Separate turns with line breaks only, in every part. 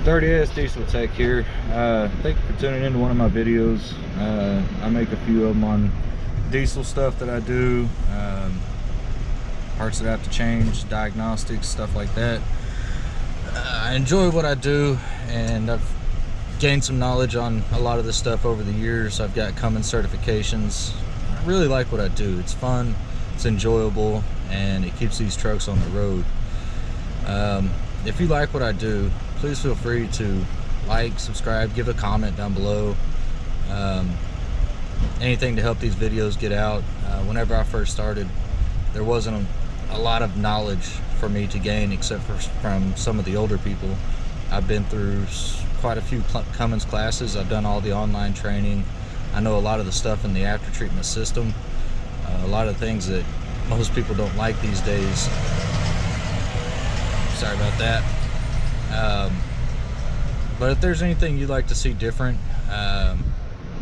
30S Diesel Tech here. Thank you for tuning into one of my videos. I make a few of them on diesel stuff that I do, parts that I have to change, diagnostics, stuff like that. I enjoy what I do, and I've gained some knowledge on a lot of this stuff over the years. I've got Cummins certifications. I really like what I do. It's fun, it's enjoyable, and it keeps these trucks on the road. If you like what I do, please feel free to like, subscribe, give a comment down below. Anything to help these videos get out. Whenever I first started, there wasn't a lot of knowledge for me to gain except from some of the older people. I've been through quite a few Cummins classes. I've done all the online training. I know a lot of the stuff in the after treatment system, a lot of things that most people don't like these days. Sorry about that. But if there's anything you'd like to see different,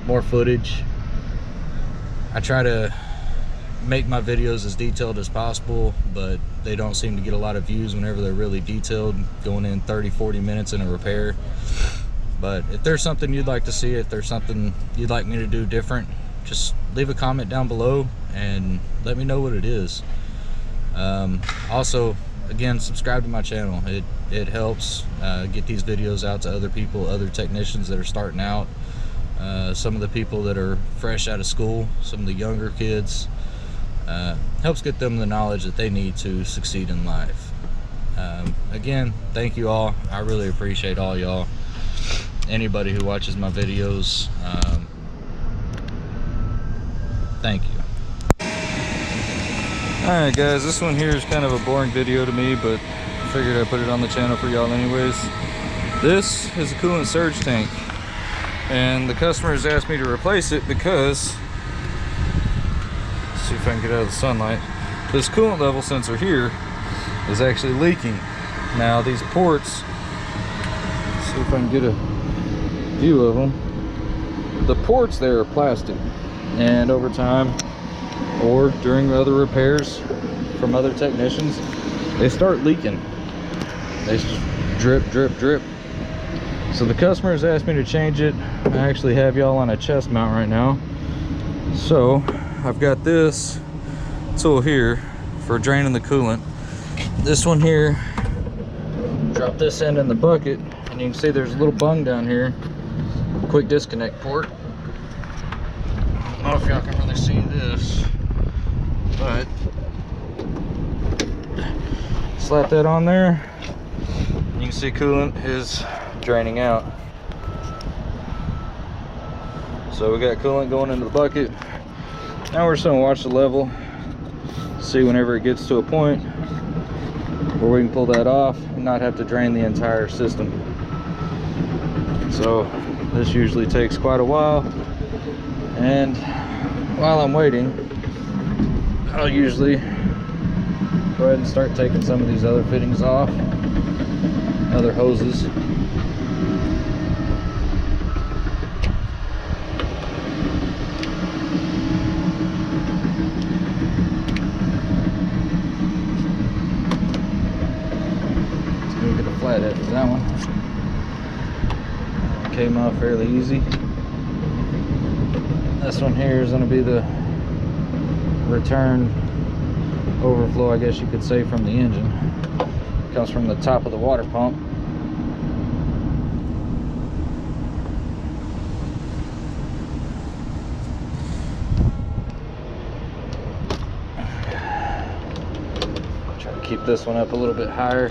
more footage, I try to make my videos as detailed as possible, but they don't seem to get a lot of views whenever they're really detailed, going in 30-40 minutes in a repair. But if there's something you'd like to see, if there's something you'd like me to do different, just leave a comment down below and let me know what it is. Also, again, subscribe to my channel. It helps get these videos out to other people, other technicians that are starting out, some of the people that are fresh out of school, some of the younger kids. Helps get them the knowledge that they need to succeed in life. Again, thank you all. I really appreciate all y'all. Anybody who watches my videos, thank you. Alright guys, this one here is kind of a boring video to me, but I figured I'd put it on the channel for y'all anyways. This is a coolant surge tank, and the customer has asked me to replace it because, let's see if I can get out of the sunlight, this coolant level sensor here is actually leaking. Now these ports, let's see if I can get a view of them. The ports there are plastic, and over time or during other repairs from other technicians, they start leaking. They just drip, drip, drip. So the customer has asked me to change it. I actually have y'all on a chest mount right now. So I've got this tool here for draining the coolant. This one here, drop this end in the bucket, and you can see there's a little bung down here, quick disconnect port. I don't know if y'all can really see this, but slap that on there, you can see coolant is draining out. So we got coolant going into the bucket. Now we're just going to watch the level, see whenever it gets to a point where we can pull that off and not have to drain the entire system. So this usually takes quite a while, and while I'm waiting, I'll usually go ahead and start taking some of these other fittings off, other hoses. Let's go get a flathead for that one. Came off fairly easy. This one here is going to be the return overflow, I guess you could say, from the engine. It comes from the top of the water pump. Try to keep this one up a little bit higher.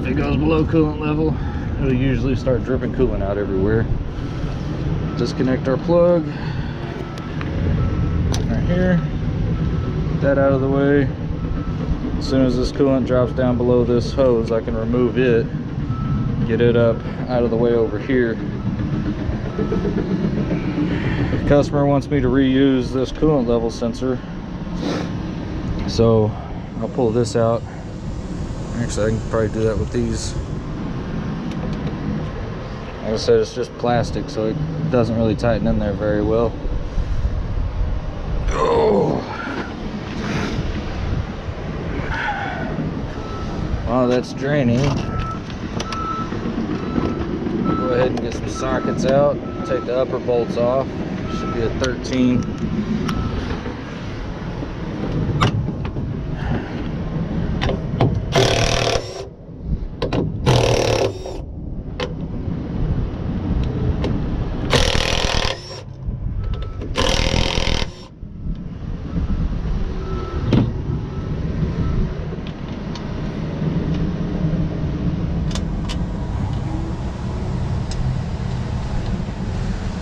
If it goes below coolant level, it'll usually start dripping coolant out everywhere. Disconnect our plug right here, get that out of the way. As soon as this coolant drops down below this hose, I can remove it, get it up out of the way over here. The customer wants me to reuse this coolant level sensor, so I'll pull this out. Actually, I can probably do that with these. Like I said, it's just plastic, so it doesn't really tighten in there very well. Oh. While that's draining, Get some sockets out, take the upper bolts off. Should be a 13.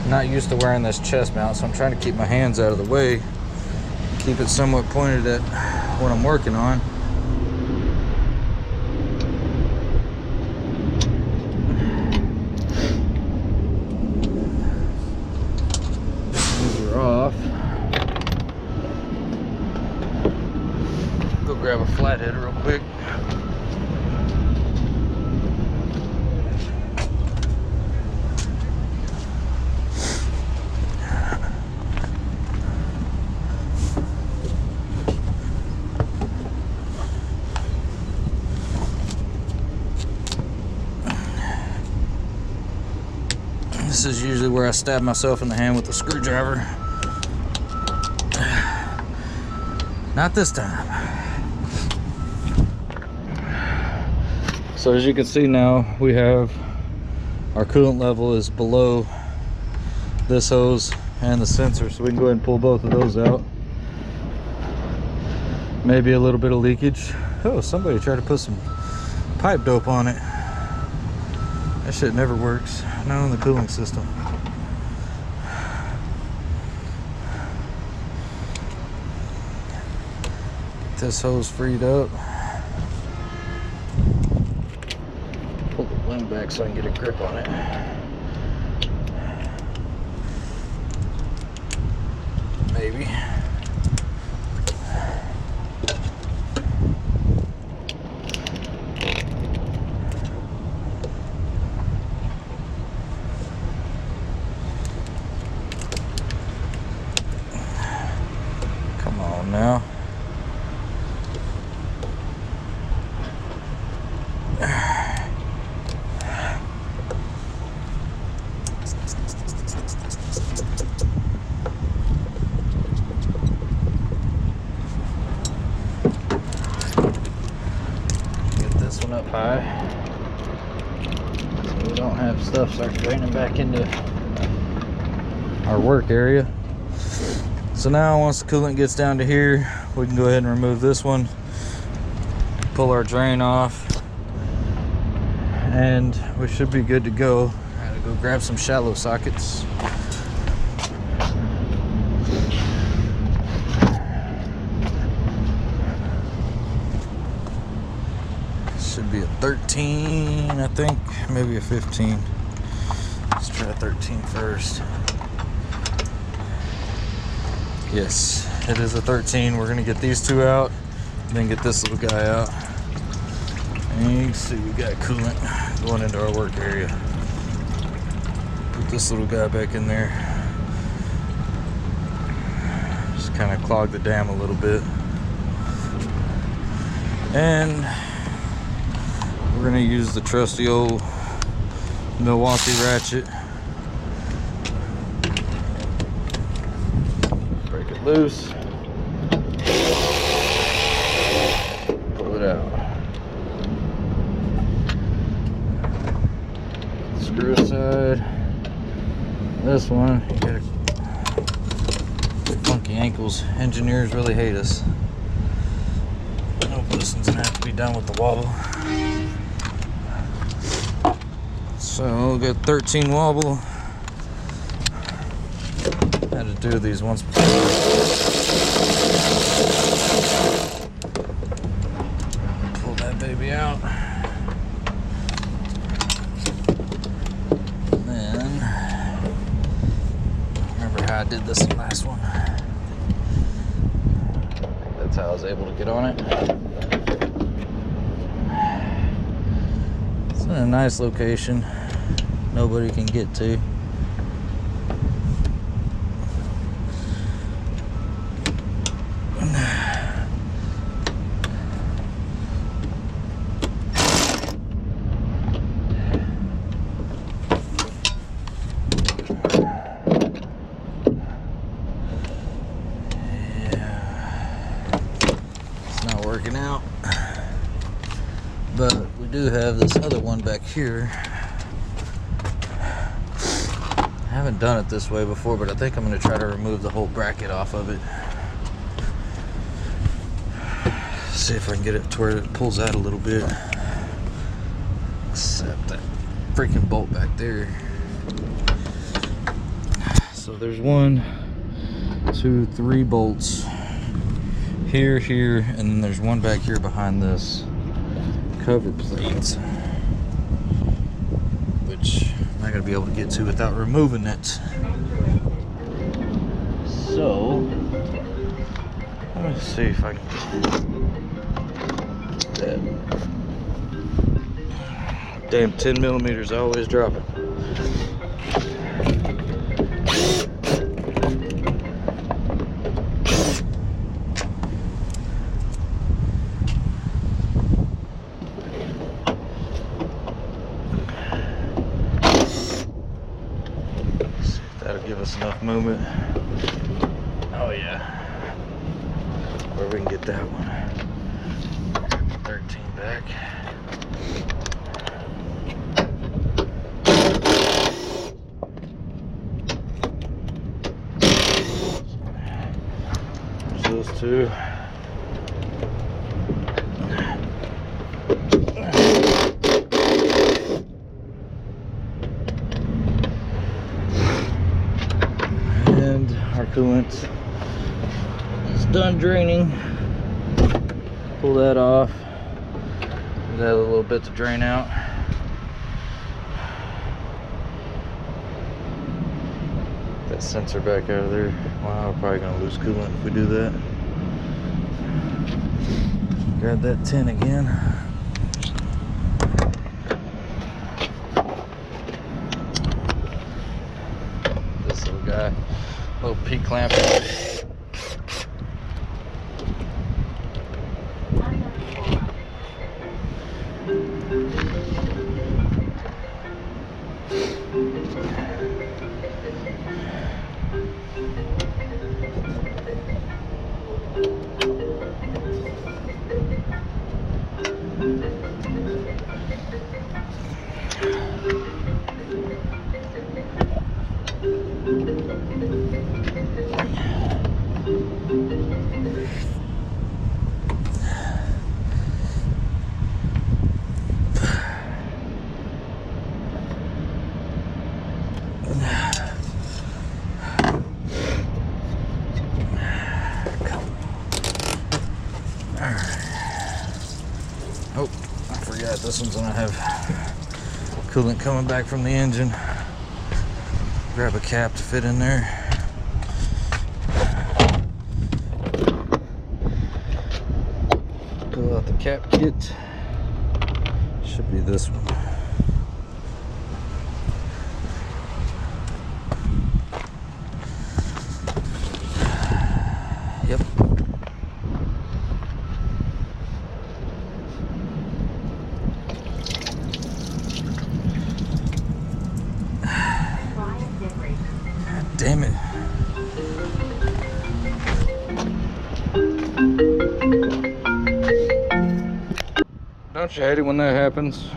Not used to wearing this chest mount, so I'm trying to keep my hands out of the way, keep it somewhat pointed at what I'm working on. These are off. Go grab a flathead real quick. This is usually where I stab myself in the hand with a screwdriver. Not this time. So as you can see now, we have our coolant level is below this hose and the sensor, so we can go ahead and pull both of those out. Maybe a little bit of leakage. Oh, somebody tried to put some pipe dope on it. That shit never works, not on the cooling system. Get this hose freed up. Pull the balloon back so I can get a grip on it. Maybe. Now get this one up high so we don't have stuff start draining back into our work area. So now once the coolant gets down to here, we can go ahead and remove this one, pull our drain off, and we should be good to go. I gotta go grab some shallow sockets. Should be a 13, I think, maybe a 15. Let's try 13 first. Yes, it is a 13. We're gonna get these two out, and then get this little guy out. And you can see we got coolant going into our work area. Put this little guy back in there. Just kind of clog the dam a little bit. And we're gonna use the trusty old Milwaukee ratchet. Loose, pull it out, screw aside this one. You got funky ankles. Engineers really hate us. Nope, this one's gonna have to be done with the wobble. So we'll get 13 wobble. Had to do these once before. Pull that baby out. And then, remember how I did this last one? That's how I was able to get on it. It's in a nice location. Nobody can get to. this other one back here. I haven't done it this way before, but I think I'm going to try to remove the whole bracket off of it. See if I can get it to where it pulls out a little bit. Except that freaking bolt back there. So there's 1, 2, 3 bolts here, here, and then there's one back here behind this cover plate, which I'm not gonna be able to get to without removing it. So let me see if I can get that. Damn, 10 millimeters, I always drop it. That'll give us enough movement. Oh yeah. Where we can get that one. 13 back. There's those two. And our coolant is done draining. Pull that off. Give that a little bit to drain out. That sensor back out of there. Wow, we're probably gonna lose coolant if we do that. Grab that tin again. This little guy, little P-clamp. Oh, I forgot this one's gonna have coolant coming back from the engine. Grab a cap to fit in there. Pull out the cap kit. Should be this one. Yep. Damn it. Don't you hate it when that happens?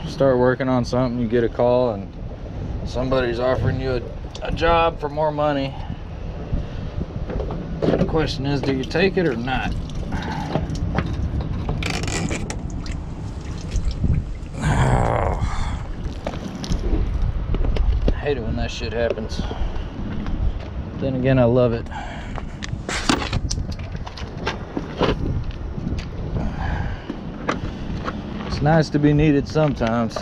Start working on something, you get a call and somebody's offering you a job for more money. And the question is, do you take it or not? Oh. I hate it when that shit happens. Then again, I love it. It's nice to be needed sometimes.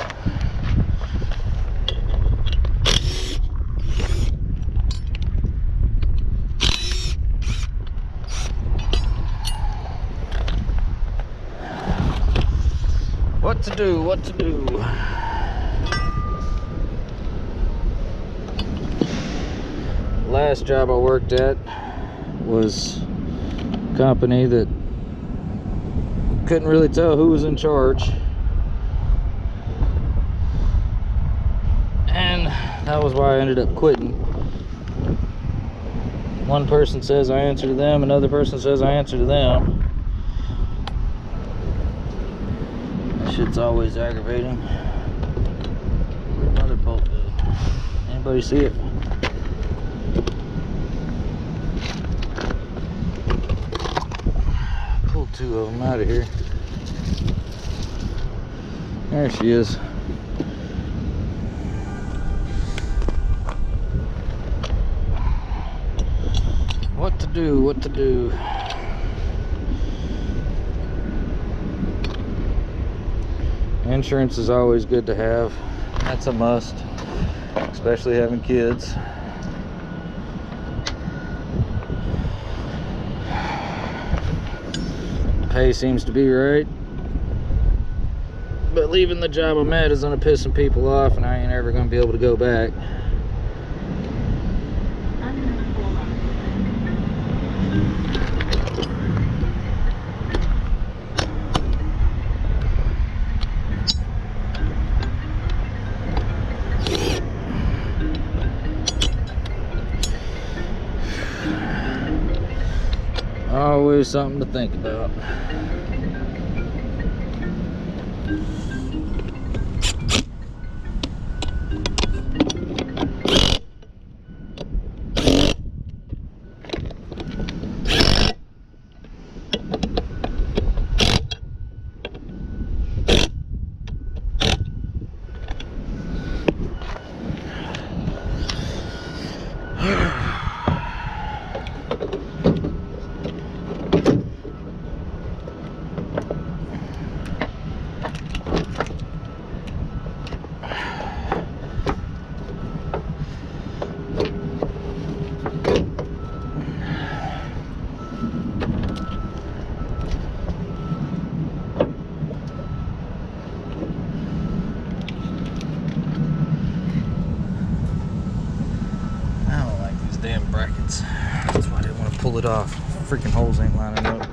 What to do, what to do. Last job I worked at was a company that couldn't really tell who was in charge, and that was why I ended up quitting. One person says I answer to them, another person says I answer to them. shit's always aggravating. Where'd the other bolt go? Anybody see it? Pulled two of them out of here. There she is. What to do, what to do. Insurance is always good to have. That's a must, especially having kids. Pay seems to be right, but leaving the job I'm at is gonna piss some people off, and I ain't ever gonna be able to go back. Always something to think about. Damn brackets. That's why I didn't want to pull it off. Freaking holes ain't lining up.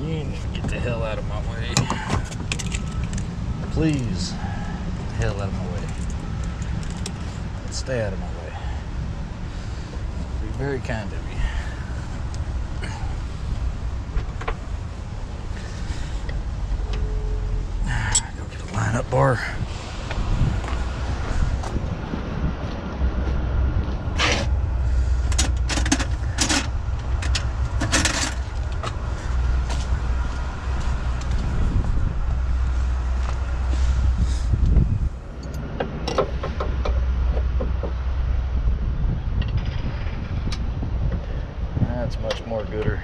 You need to get the hell out of my way. Please. Get the hell out of my way. Stay out of my way. Be very kind of you. Go get a line-up bar. That's much more gooder.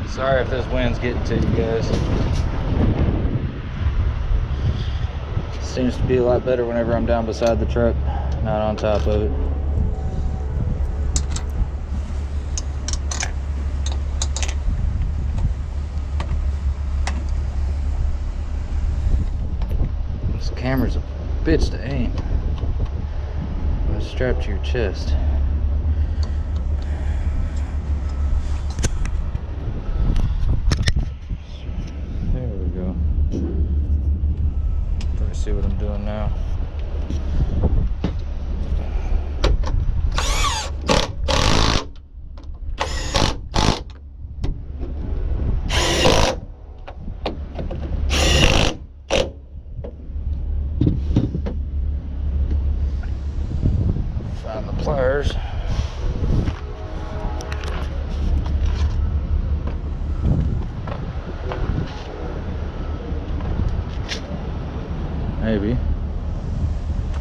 Sorry if this wind's getting to you guys. Seems to be a lot better whenever I'm down beside the truck, not on top of it. This camera's a bitch to aim. It's strapped to your chest. see what I'm doing now. Find the pliers. Maybe.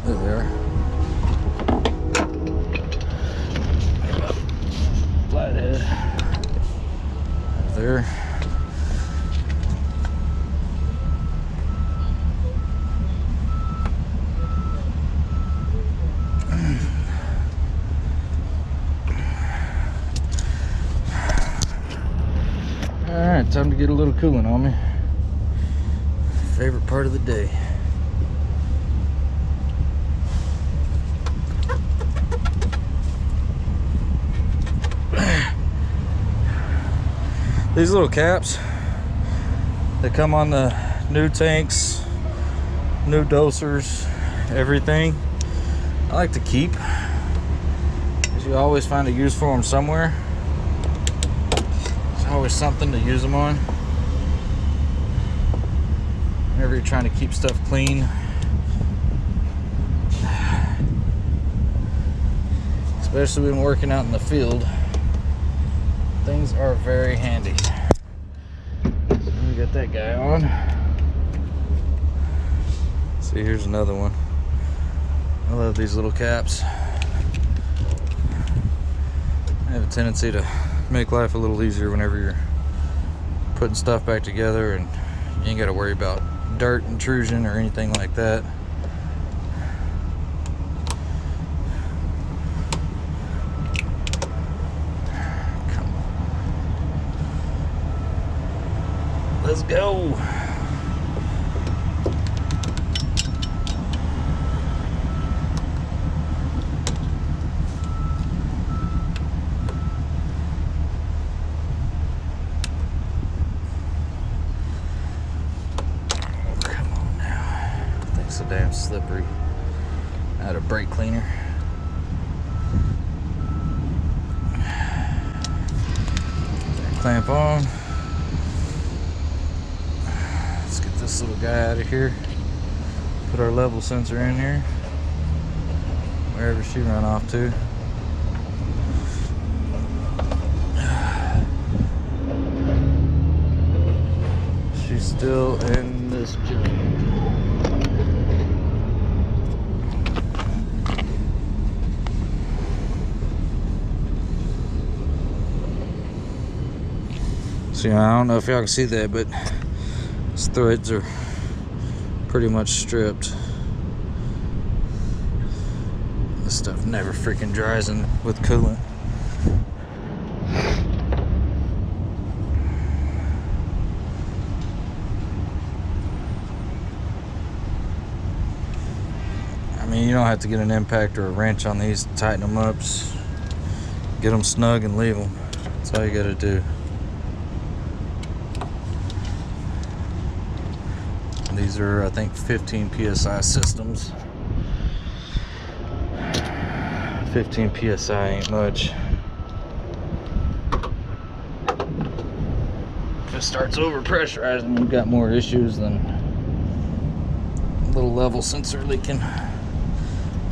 There they are. Flathead. There. Alright, time to get a little coolant on me. Favorite part of the day. These little caps that come on the new tanks, new dosers, everything, I like to keep, because you always find a use for them somewhere. There's always something to use them on. Whenever you're trying to keep stuff clean. Especially when working out in the field. Things are very handy. So we got that guy on. See, here's another one. I love these little caps. They have a tendency to make life a little easier whenever you're putting stuff back together and you ain't got to worry about dirt intrusion or anything like that. Let's go. Come on now. Thing's so damn slippery. I had a brake cleaner. Clamp on. This little guy out of here, put our level sensor in here, wherever she run off to. She's still in this joint. See, I don't know if y'all can see that, but these threads are pretty much stripped. This stuff never freaking dries in with coolant. I mean, you don't have to get an impact or a wrench on these to tighten them up. Just get them snug and leave them. That's all you gotta do. These are, I think, 15 PSI systems. 15 PSI ain't much. If it starts over pressurizing, you've got more issues than a little level sensor leaking.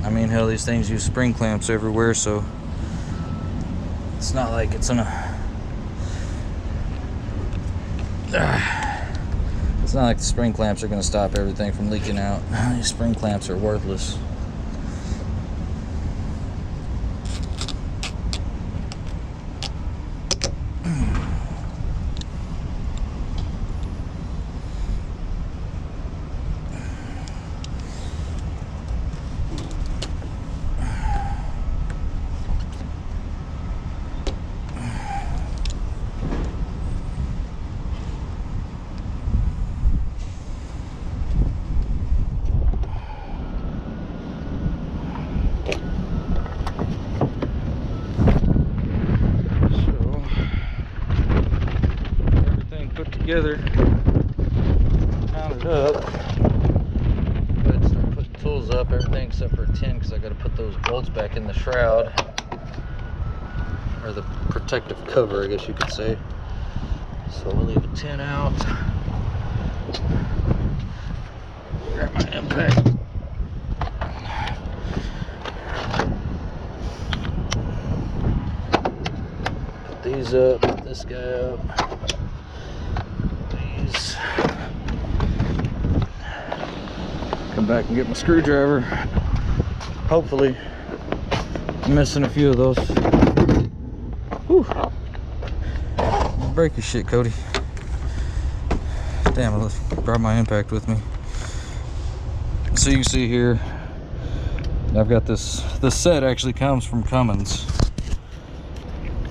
I mean, hell, these things use spring clamps everywhere, so it's not like it's in a it's not like the spring clamps are going to stop everything from leaking out. These spring clamps are worthless. Together, count it up. up everything except for a 10 because I got to put those bolts back in the shroud, or the protective cover, I guess you could say. So we'll leave a 10 out. Grab my impact. Put these up, put this guy up. These. Come back and get my screwdriver. Hopefully, I'm missing a few of those. Whew. Break your shit, Cody. Damn, I brought my impact with me. So you can see here, I've got this set actually comes from Cummins.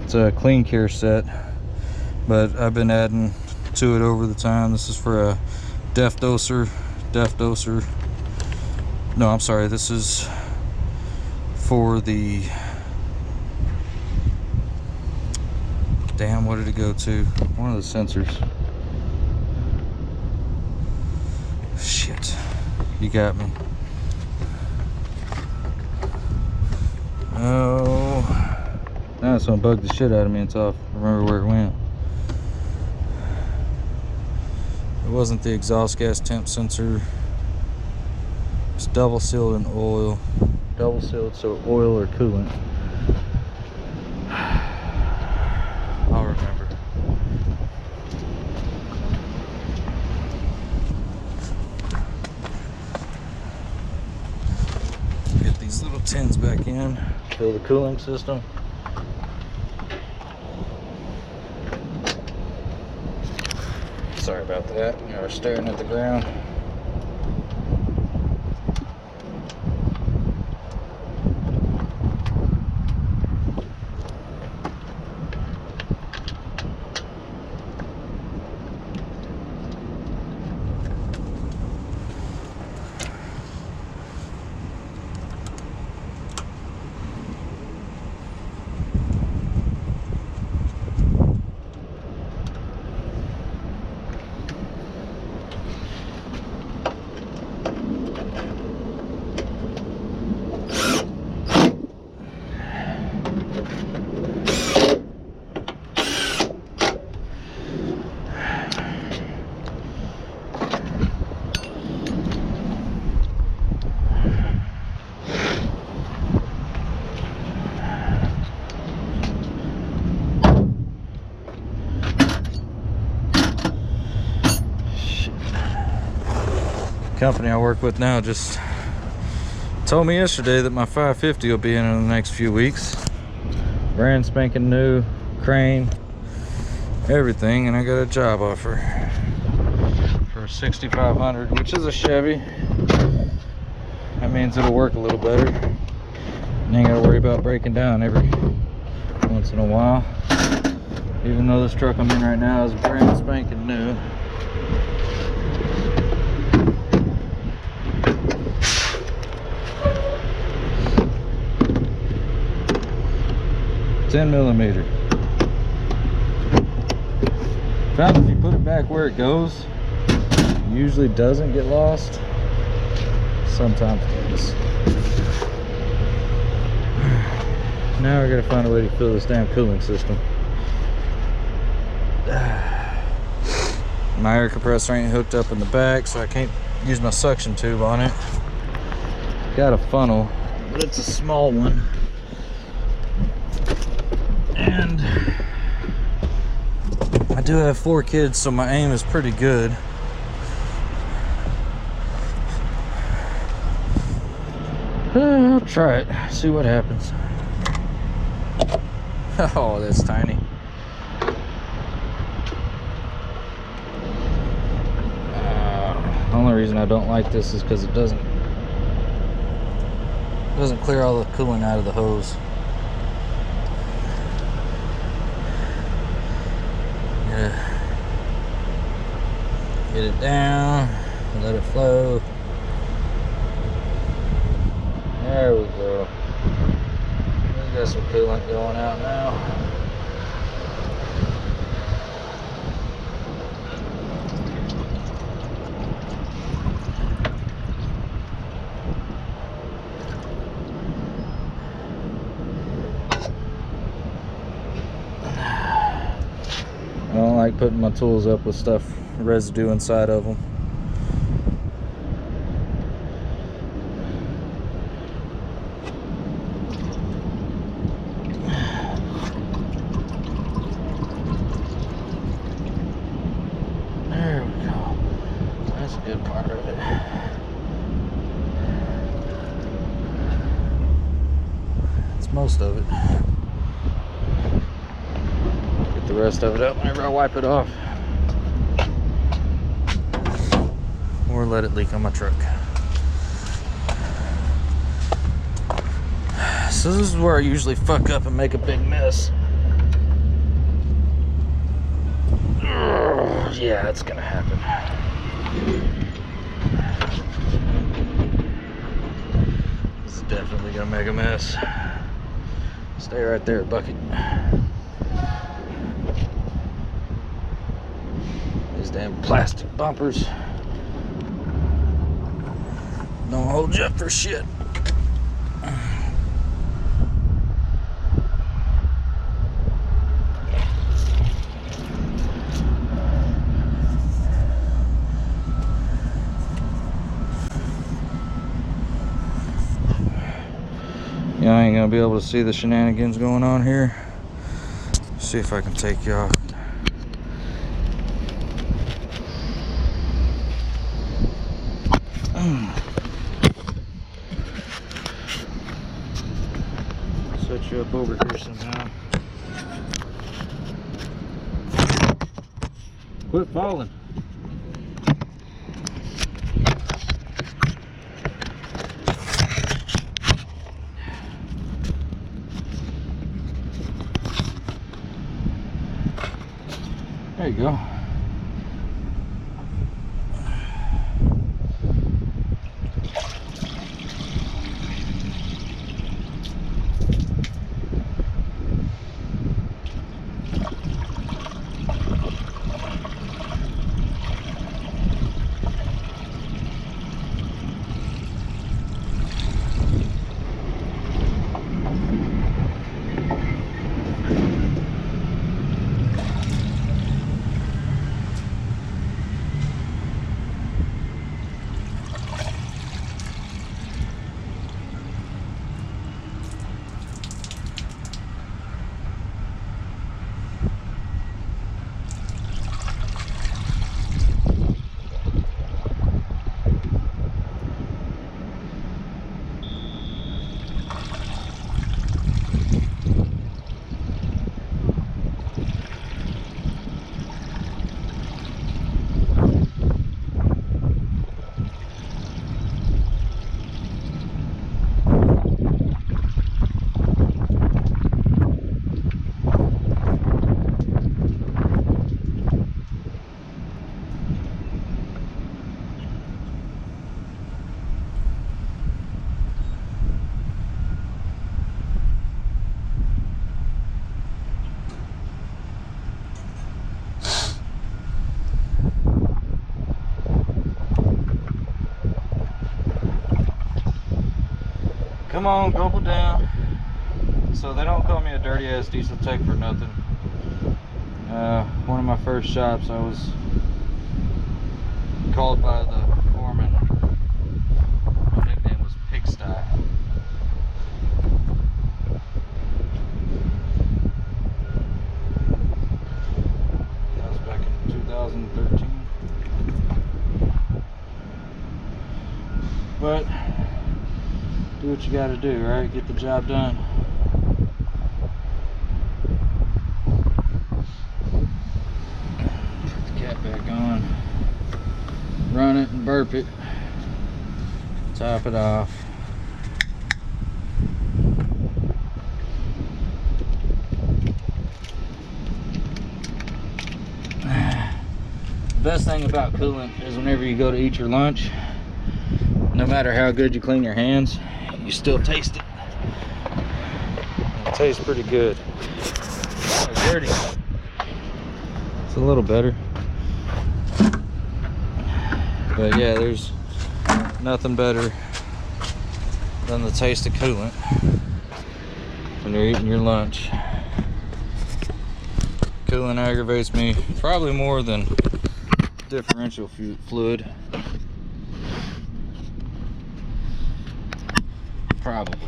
It's a clean care set, but I've been adding to it over the time. This is for a def doser. No, I'm sorry, this is for the, damn, what did it go to? One of the sensors. Shit, you got me. Oh, now it's gonna bug the shit out of me until I remember where it went. It wasn't the exhaust gas temp sensor. It's double sealed in oil. Double sealed, so oil or coolant. I'll remember. Get these little tins back in. Fill the cooling system. Sorry about that. I was staring at the ground. Company I work with now just told me yesterday that my 550 will be in the next few weeks. Brand spanking new, crane, everything, and I got a job offer for 6,500, which is a Chevy. That means it'll work a little better. You ain't gotta worry about breaking down every once in a while. Even though this truck I'm in right now is brand spanking new. $10mm. Found if you put it back where it goes, it usually doesn't get lost. Sometimes it does. Now I gotta find a way to fill this damn cooling system. My air compressor ain't hooked up in the back, so I can't use my suction tube on it. Got a funnel, but it's a small one. And I do have 4 kids, so my aim is pretty good. I'll try it, see what happens. Oh, that's tiny. The only reason I don't like this is because it doesn't clear all the coolant out of the hose. Get it down, let it flow. There we go. We got some coolant going out now. like putting my tools up with stuff, residue inside of them. There we go. That's a good part of it. That's most of it. Get the rest of it up whenever I wipe it off. Or let it leak on my truck. So this is where I usually fuck up and make a big mess. Yeah, it's gonna happen. This is definitely gonna make a mess. Stay right there, bucket. These damn plastic bumpers don't hold you up for shit. Yeah, I ain't gonna be able to see the shenanigans going on here. See if I can take you off. Set you up over here somehow. Quit falling. There you go. Come on, gulp it down. So they don't call me a dirty ass diesel tech for nothing. One of my first shops, I was called by the foreman. My nickname was Pigsty. That was back in 2013. But do what you gotta do, right? Get the job done. Put the cap back on. Run it and burp it. Top it off. The best thing about coolant is whenever you go to eat your lunch, no matter how good you clean your hands, you still taste it. It tastes pretty good. Oh, dirty. It's a little better. But yeah, there's nothing better than the taste of coolant when you're eating your lunch. Coolant aggravates me probably more than differential fluid. Probably.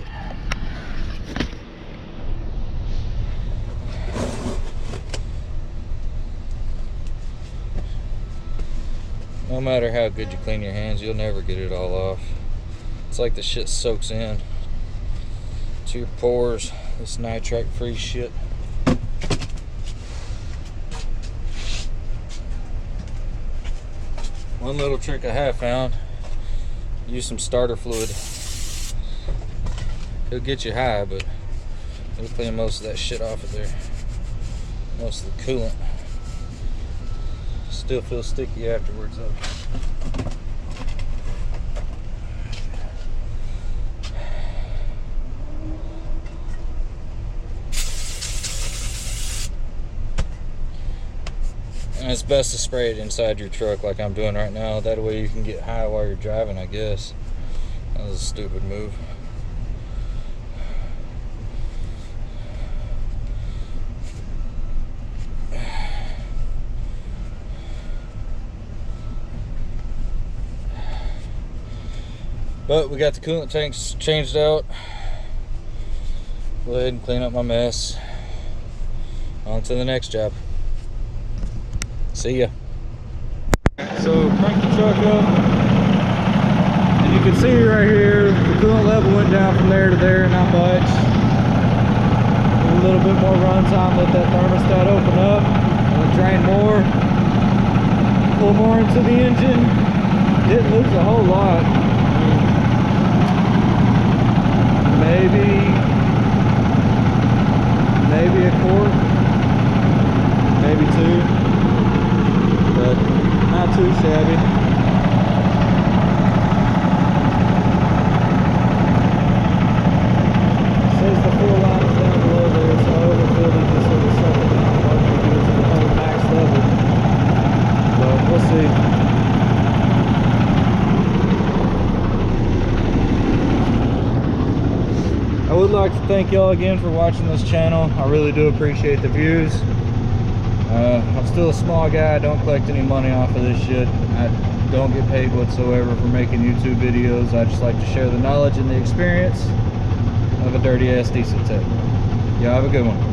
No matter how good you clean your hands, you'll never get it all off. It's like the shit soaks in to your pores, this nitrate-free shit. One little trick I have found, use some starter fluid. It'll get you high, but it'll clean most of that shit off of there. Most of the coolant. Still feels sticky afterwards though. And it's best to spray it inside your truck like I'm doing right now. That way you can get high while you're driving, I guess. That was a stupid move. But we got the coolant tanks changed out. Go ahead and clean up my mess. On to the next job. See ya. So crank the truck up, and you can see right here the coolant level went down from there to there, not much. A little bit more run time, let that thermostat open up, and drain more, pull more into the engine. Didn't lose a whole lot. Maybe a quart, maybe two. But not too shabby. It says the 4 lines down below there, so I overfilled it just so the second line won't get to the whole max level. But we'll see. I would like to thank y'all again for watching this channel. I really do appreciate the views. I'm still a small guy. I don't collect any money off of this shit. I don't get paid whatsoever for making YouTube videos. I just like to share the knowledge and the experience of a dirty ass diesel tech. Y'all have a good one.